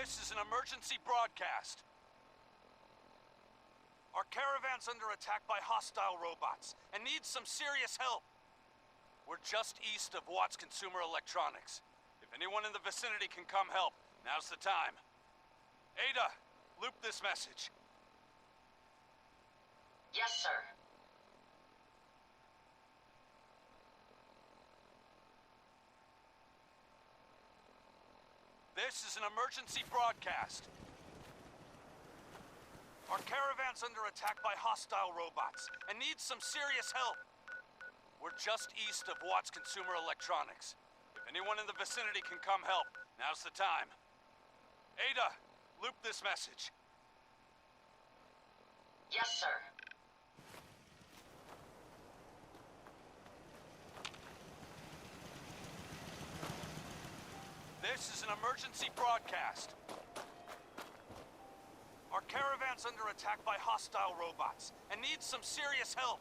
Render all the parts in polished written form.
This is an emergency broadcast. Our caravan's under attack by hostile robots and needs some serious help. We're just east of Watts Consumer Electronics. If anyone in the vicinity can come help, now's the time. Ada, loop this message. Yes, sir. This is an emergency broadcast. Our caravan's under attack by hostile robots and needs some serious help. We're just east of Watts Consumer Electronics. If anyone in the vicinity can come help, now's the time. Ada, loop this message. Yes, sir. This is an emergency broadcast. Our caravan's under attack by hostile robots and needs some serious help.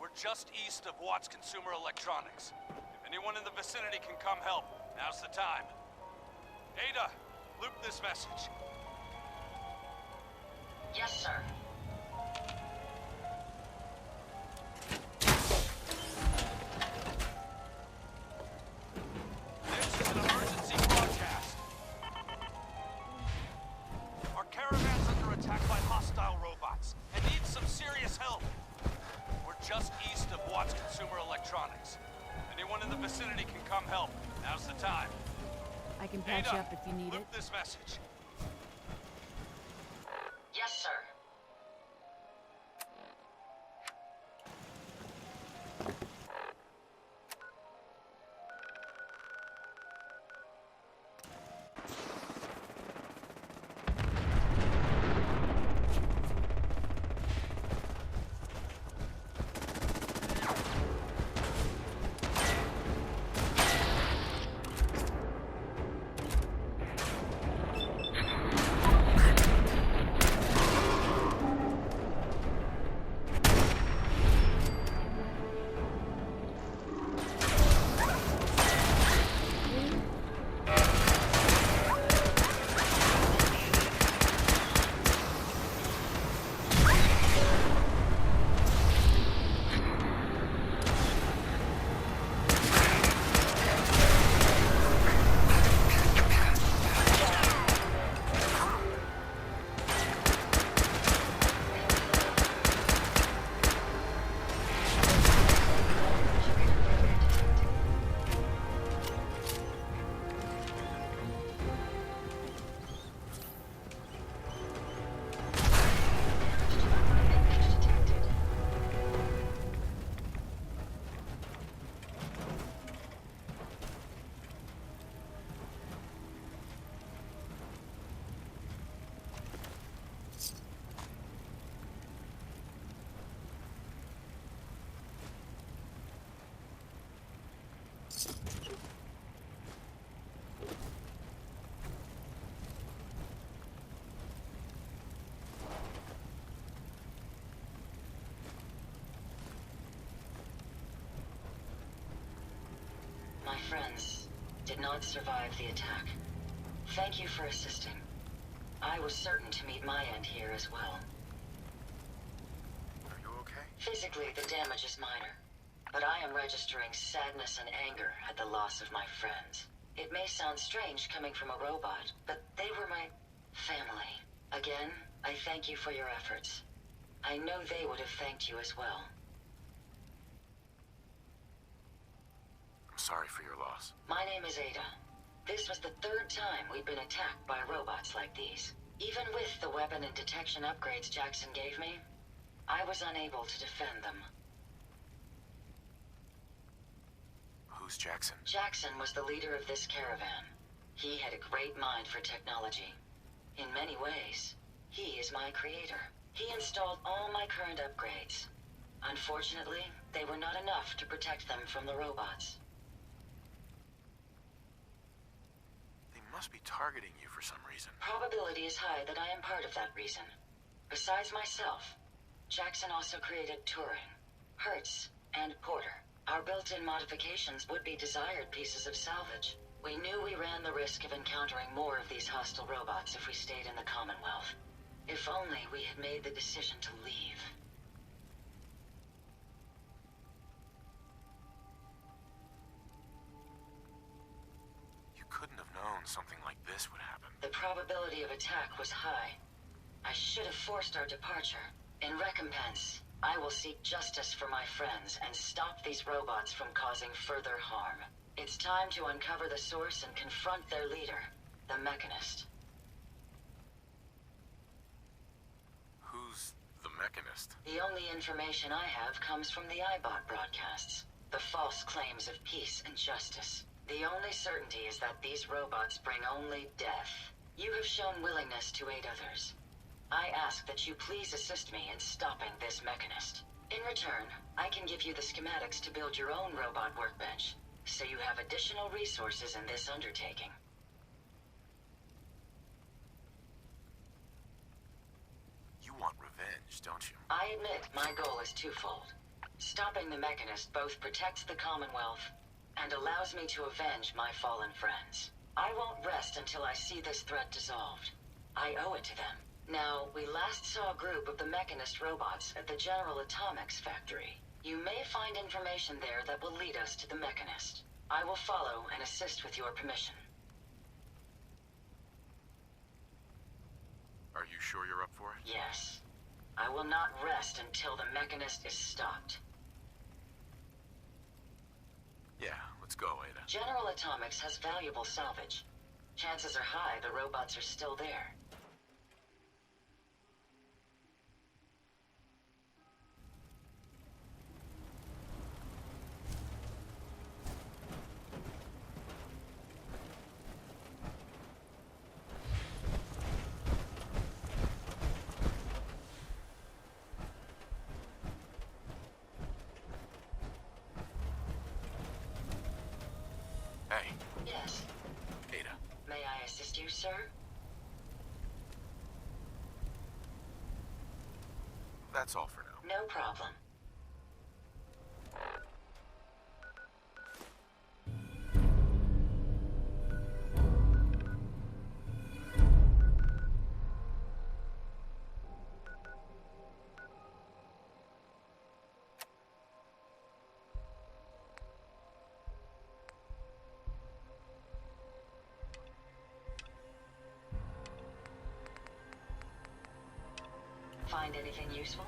We're just east of Watts Consumer Electronics. If anyone in the vicinity can come help, now's the time. Ada, loop this message. Yes, sir. This is an emergency broadcast. Our caravan's under attack by hostile robots and needs some serious help. We're just east of Watts Consumer Electronics. If anyone in the vicinity can come help, now's the time. I can patch Ada, up if you need it. loop this message. Yes, sir. My friends did not survive the attack. Thank you for assisting. I was certain to meet my end here as well. Are you okay? Physically, the damage is minor, but I am registering sadness and anger at the loss of my friends. It may sound strange coming from a robot, but they were my family. Again, I thank you for your efforts. I know they would have thanked you as well. I'm sorry for your loss. My name is Ada. This was the third time we've been attacked by robots like these. Even with the weapon and detection upgrades Jackson gave me, I was unable to defend them. Who's Jackson? Jackson was the leader of this caravan. He had a great mind for technology. In many ways, he is my creator. He installed all my current upgrades. Unfortunately, they were not enough to protect them from the robots. They must be targeting you for some reason. Probability is high that I am part of that reason. Besides myself, Jackson also created Turing, Hertz, and Porter. Our built-in modifications would be desired pieces of salvage. We knew we ran the risk of encountering more of these hostile robots if we stayed in the Commonwealth. If only we had made the decision to leave. You couldn't have known something like this would happen. The probability of attack was high. I should have forced our departure. In recompense, I will seek justice for my friends and stop these robots from causing further harm. It's time to uncover the source and confront their leader, the Mechanist. Who's the Mechanist? The only information I have comes from the iBot broadcasts. The false claims of peace and justice. The only certainty is that these robots bring only death. You have shown willingness to aid others. I ask that you please assist me in stopping this Mechanist. In return, I can give you the schematics to build your own robot workbench, so you have additional resources in this undertaking. You want revenge, don't you? I admit my goal is twofold. Stopping the Mechanist both protects the Commonwealth and allows me to avenge my fallen friends. I won't rest until I see this threat dissolved. I owe it to them. Now, we last saw a group of the Mechanist robots at the General Atomics factory. You may find information there that will lead us to the Mechanist. I will follow and assist with your permission. Are you sure you're up for it? Yes. I will not rest until the Mechanist is stopped. Yeah, let's go, Ada. General Atomics has valuable salvage. Chances are high the robots are still there. Hey, Yes. Ada. May I assist you, sir? That's all for now. No problem. Find anything useful?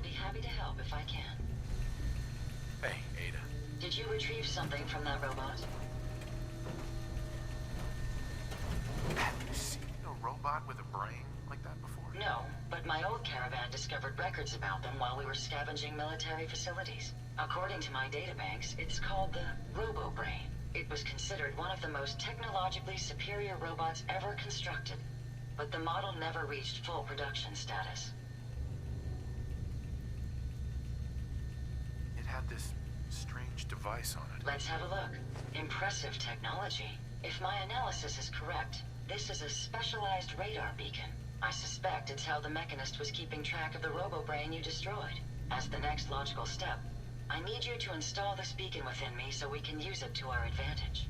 I'd be happy to help if I can. Hey, Ada. Did you retrieve something from that robot? Have you seen a robot with a brain like that before? No, but my old caravan discovered records about them while we were scavenging military facilities. According to my databanks, it's called the Robobrain. It was considered one of the most technologically superior robots ever constructed, but the model never reached full production status. It had this strange device on it. Let's have a look. Impressive technology. If my analysis is correct, this is a specialized radar beacon. I suspect it's how the Mechanist was keeping track of the Robobrain you destroyed. As the next logical step, I need you to install this beacon within me so we can use it to our advantage.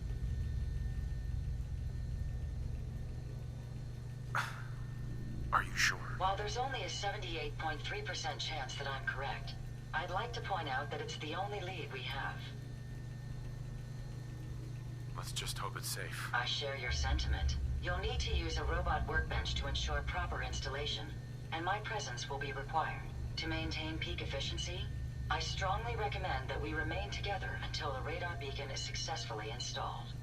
Are you sure? While there's only a 78.3% chance that I'm correct, I'd like to point out that it's the only lead we have. Let's just hope it's safe. I share your sentiment. You'll need to use a robot workbench to ensure proper installation, and my presence will be required. To maintain peak efficiency, I strongly recommend that we remain together until the radar beacon is successfully installed.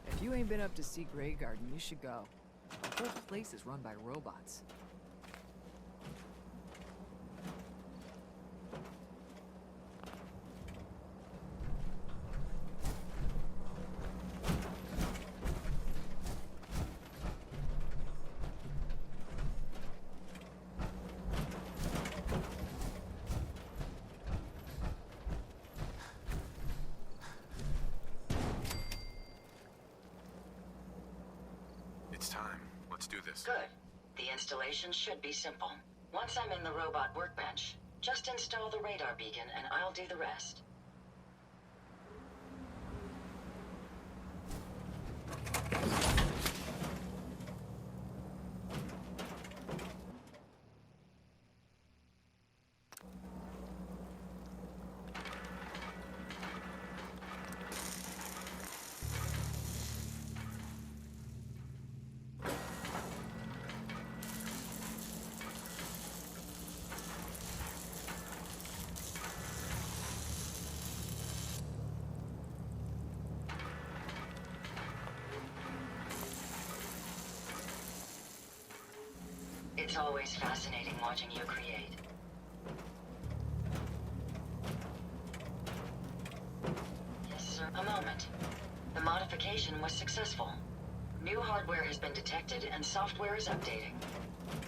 If you ain't been up to see Grey Garden, you should go. The whole place is run by robots. It's time. Let's do this. Good. The installation should be simple. Once I'm in the robot workbench, just install the radar beacon and I'll do the rest. It's always fascinating watching you create. Yes, sir. A moment. The modification was successful. New hardware has been detected and software is updating.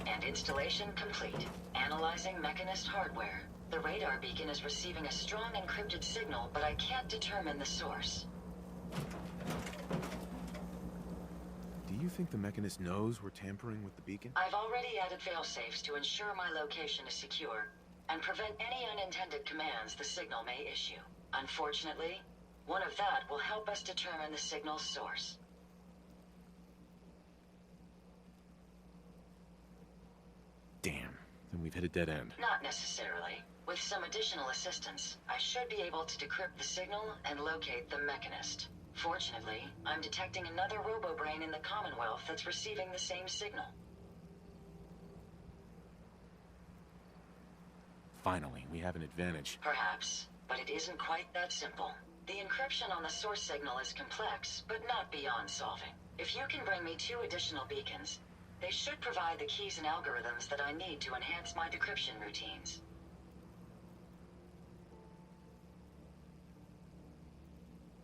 And installation complete. Analyzing Mechanist hardware. The radar beacon is receiving a strong encrypted signal, but I can't determine the source. Do you think the Mechanist knows we're tampering with the beacon? I've already added failsafes to ensure my location is secure and prevent any unintended commands the signal may issue. Unfortunately, one of that will help us determine the signal's source. Damn, then we've hit a dead end. Not necessarily. With some additional assistance, I should be able to decrypt the signal and locate the Mechanist. Fortunately, I'm detecting another Robobrain in the Commonwealth that's receiving the same signal. Finally, we have an advantage. Perhaps, but it isn't quite that simple. The encryption on the source signal is complex, but not beyond solving. If you can bring me 2 additional beacons, They should provide the keys and algorithms that I need to enhance my decryption routines.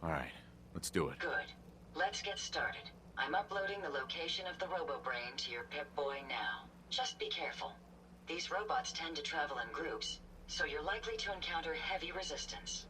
Alright, let's do it. Good. Let's get started. I'm uploading the location of the Robobrain to your Pip-Boy now. Just be careful. These robots tend to travel in groups, so you're likely to encounter heavy resistance.